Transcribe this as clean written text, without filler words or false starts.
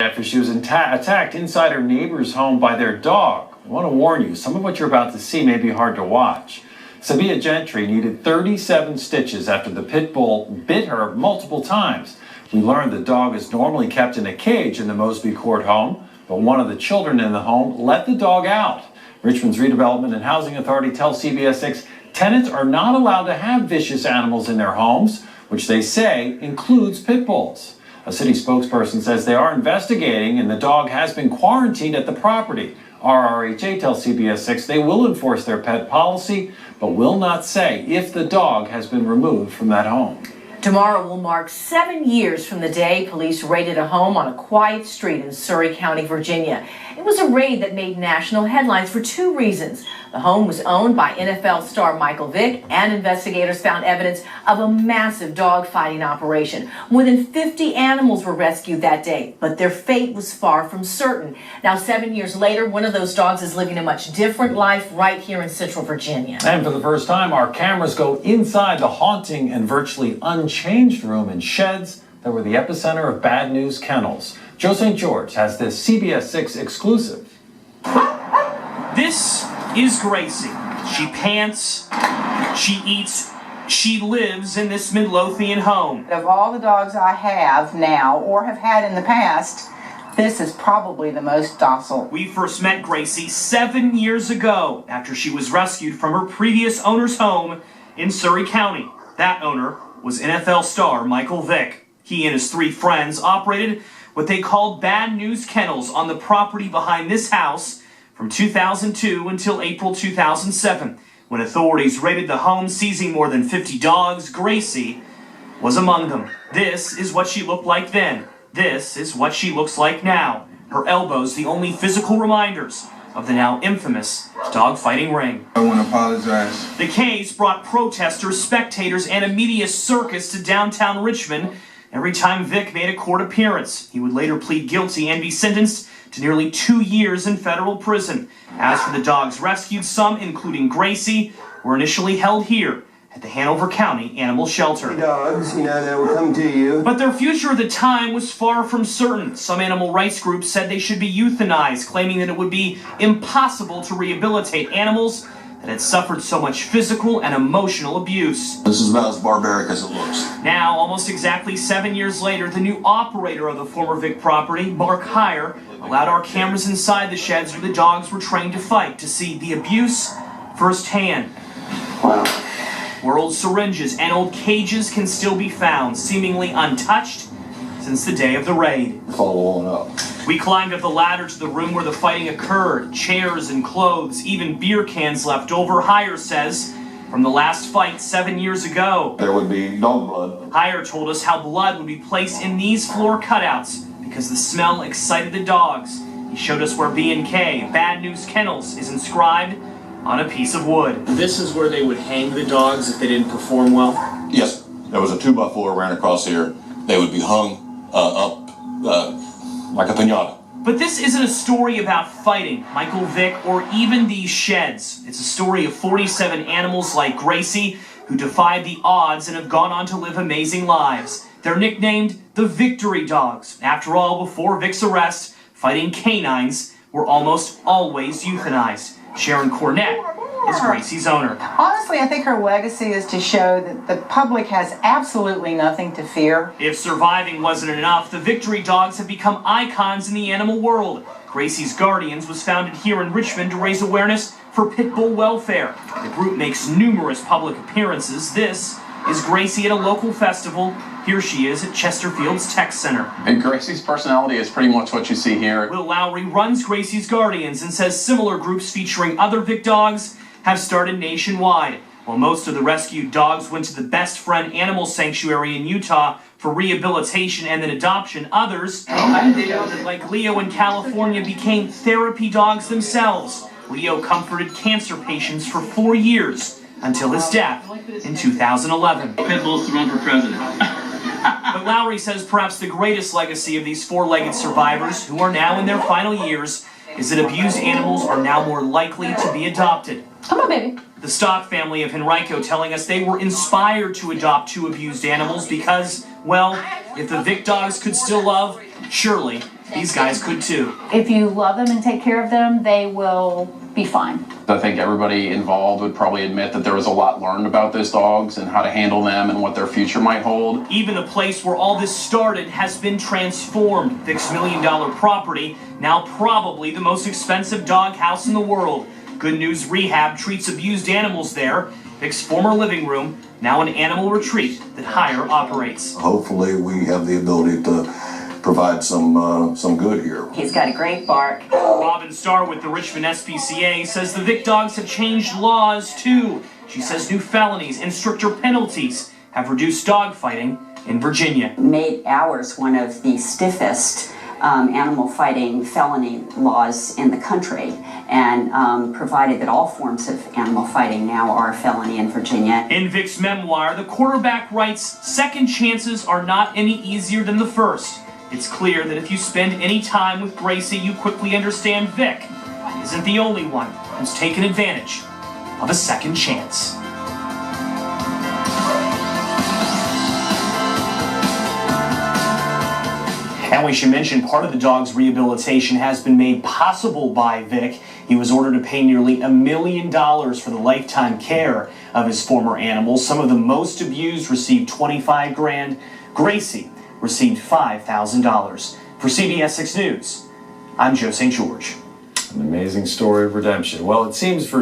After she was attacked inside her neighbor's home by their dog. I want to warn you, some of what you're about to see may be hard to watch. Sabia Gentry needed 37 stitches after the pit bull bit her multiple times. We learned the dog is normally kept in a cage in the Mosby Court home, but one of the children in the home let the dog out. Richmond's Redevelopment and Housing Authority tells CBS 6 tenants are not allowed to have vicious animals in their homes, which they say includes pit bulls. A city spokesperson says they are investigating and the dog has been quarantined at the property. RRHA tells CBS 6 they will enforce their pet policy, but will not say if the dog has been removed from that home. Tomorrow will mark 7 years from the day police raided a home on a quiet street in Surry County, Virginia. It was a raid that made national headlines for two reasons. The home was owned by NFL star Michael Vick, and investigators found evidence of a massive dog-fighting operation. More than 50 animals were rescued that day, but their fate was far from certain. Now, 7 years later, one of those dogs is living a much different life right here in Central Virginia. And for the first time, our cameras go inside the haunting and virtually unchanged room in sheds that were the epicenter of bad news Kennels. Joe St. George has this CBS 6 exclusive. This is Gracie. She pants, she eats, she lives in this Midlothian home. Of all the dogs I have now or have had in the past, this is probably the most docile. We first met Gracie 7 years ago after she was rescued from her previous owner's home in Surry County. That owner was NFL star Michael Vick. He and his three friends operated what they called Bad News Kennels on the property behind this house from 2002 until April 2007. When authorities raided the home, seizing more than 50 dogs, Gracie was among them. This is what she looked like then. This is what she looks like now. Her elbows, the only physical reminders of the now infamous dog-fighting ring. I want to apologize. The case brought protesters, spectators, and a media circus to downtown Richmond every time Vick made a court appearance. He would later plead guilty and be sentenced to nearly 2 years in federal prison. As for the dogs rescued, some, including Gracie, were initially held here at the Hanover County Animal Shelter. Dogs, that will come to you. But their future at the time was far from certain. Some animal rights groups said they should be euthanized, claiming that it would be impossible to rehabilitate animals that had suffered so much physical and emotional abuse. This is about as barbaric as it looks. Now, almost exactly 7 years later, the new operator of the former Vick property, Mark Heyer, allowed our cameras inside the sheds where the dogs were trained to fight to see the abuse firsthand. Wow. Where old syringes and old cages can still be found, seemingly untouched since the day of the raid. Follow on up. We climbed up the ladder to the room where the fighting occurred. Chairs and clothes, even beer cans left over. Heyer says, from the last fight 7 years ago. There would be dog blood. Heyer told us how blood would be placed in these floor cutouts because the smell excited the dogs. He showed us where B&K, Bad News Kennels, is inscribed on a piece of wood. This is where they would hang the dogs if they didn't perform well? Yes, there was a 2x4 ran across here. They would be hung up like a piñata. But this isn't a story about fighting, Michael Vick, or even these sheds. It's a story of 47 animals like Gracie who defied the odds and have gone on to live amazing lives. They're nicknamed the Victory Dogs. After all, before Vick's arrest, fighting canines were almost always euthanized. Sharon Cornett is Gracie's owner. Honestly, I think her legacy is to show that the public has absolutely nothing to fear. If surviving wasn't enough, the Victory Dogs have become icons in the animal world. Gracie's Guardians was founded here in Richmond to raise awareness for pit bull welfare. The group makes numerous public appearances. This is Gracie at a local festival. Here she is at Chesterfield's Tech Center. And Gracie's personality is pretty much what you see here. Will Lowry runs Gracie's Guardians and says similar groups featuring other Vick dogs have started nationwide. While most of the rescued dogs went to the Best Friend Animal Sanctuary in Utah for rehabilitation and then adoption, others, like Leo in California, became therapy dogs themselves. Leo comforted cancer patients for 4 years until his death in 2011. Pit bulls to run for president. But Lowry says perhaps the greatest legacy of these four-legged survivors, who are now in their final years, is that abused animals are now more likely to be adopted. Come on, baby. The Stock family of Henrico telling us they were inspired to adopt 2 abused animals because, well, if the Vick dogs could still love, surely these guys could too. If you love them and take care of them, they will be fine. I think everybody involved would probably admit that there was a lot learned about those dogs and how to handle them and what their future might hold. Even the place where all this started has been transformed. Vic's $1 million property, now probably the most expensive dog house in the world. Good News Rehab treats abused animals there. Vic's former living room, now an animal retreat that Hire operates. Hopefully we have the ability to provide some good here. He's got a great bark. Robin Starr with the Richmond SPCA says the Vick dogs have changed laws too. She says new felonies and stricter penalties have reduced dog fighting in Virginia. Made ours one of the stiffest animal fighting felony laws in the country, and provided that all forms of animal fighting now are a felony in Virginia. In Vic's memoir, the quarterback writes, second chances are not any easier than the first. It's clear that if you spend any time with Gracie, you quickly understand Vick isn't the only one who's taken advantage of a second chance. And we should mention part of the dog's rehabilitation has been made possible by Vick. He was ordered to pay nearly $1 million for the lifetime care of his former animals. Some of the most abused received $25,000. Gracie received $5,000. For CBS 6 News, I'm Joe St. George. An amazing story of redemption. Well, it seems for